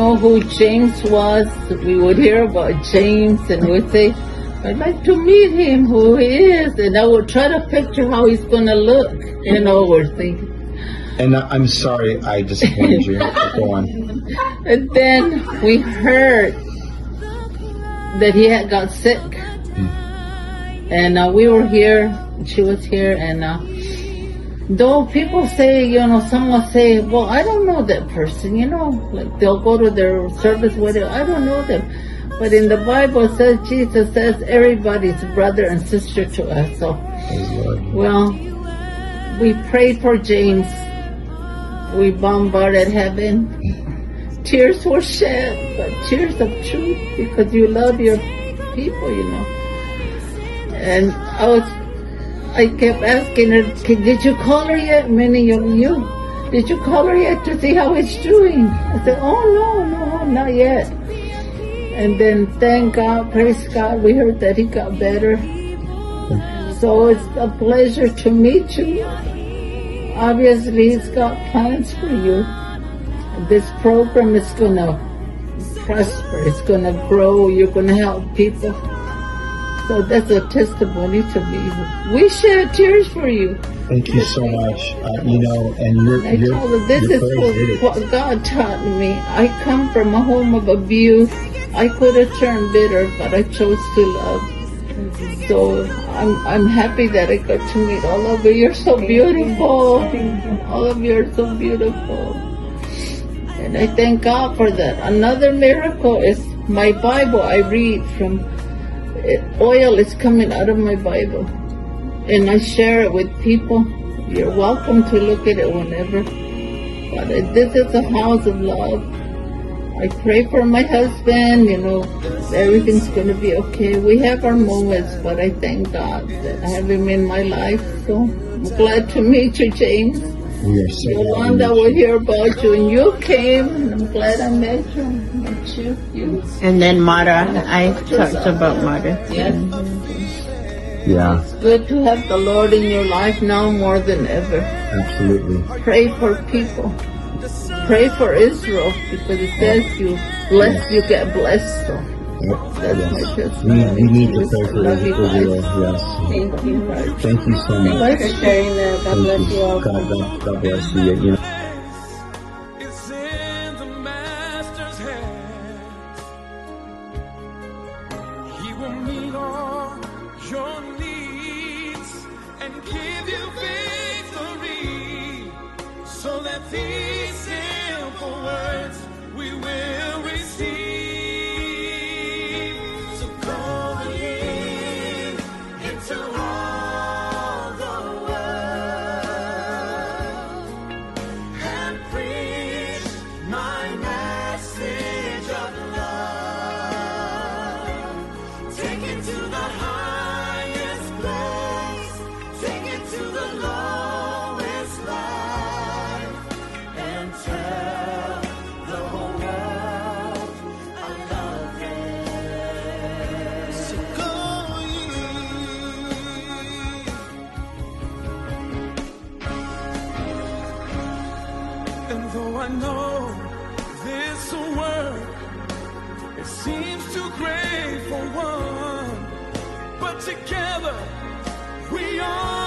know who James was, we would hear about James and we'd say, I'd like to meet him, who he is. And I would try to picture how he's going to look. We're thinking. And I'm sorry I disappointed you. Go on. And then we heard that he had got sick. And we were here, she was here, and though people say, some will say, well, I don't know that person, like they'll go to their service with it, I don't know them. But in the Bible it says, Jesus says, everybody's brother and sister to us. So, well, we prayed for James. We bombarded heaven. Tears were shed, but tears of truth, because you love your people, And I kept asking her, did you call her yet? Meaning you. Did you call her yet to see how he's doing? I said, oh, no, not yet. And then, thank God, praise God, we heard that he got better. So it's a pleasure to meet you. Obviously, he's got plans for you. This program is going to prosper. It's going to grow. You're going to help people. So that's a testimony to me. We shed tears for you. Thank you so much. And I told her, this is what God taught me. I come from a home of abuse. I could have turned bitter, but I chose to love. So I'm happy that I got to meet all of you. You're so beautiful. All of you are so beautiful. And I thank God for that. Another miracle is my Bible. I read from oil is coming out of my Bible. And I share it with people. You're welcome to look at it whenever. But this is a house of love. I pray for my husband, everything's going to be okay. We have our moments, but I thank God that I have him in my life. So I'm glad to meet you, James. We are so Yolanda will hear about you, and you came, and I'm glad I met you. And then Mara, I talked about Mara. Yes. Yeah. It's good to have the Lord in your life now more than ever. Absolutely. Pray for people. Pray for Israel, because it says you get blessed. So that's my testimony. We need to pray for Israel. Yes. Thank you. Thank you so much. Thanks for sharing that. God bless you all. God bless you. It's in the Master's hands. He will meet all your needs and give you victory, so that these simple words we will receive. So go ye into all the world and preach my message of love. Take it to the highest place, take it to the lowest life, and tell the whole world I love them. So go ye. And though I know this work, it seems too great for one, but together we are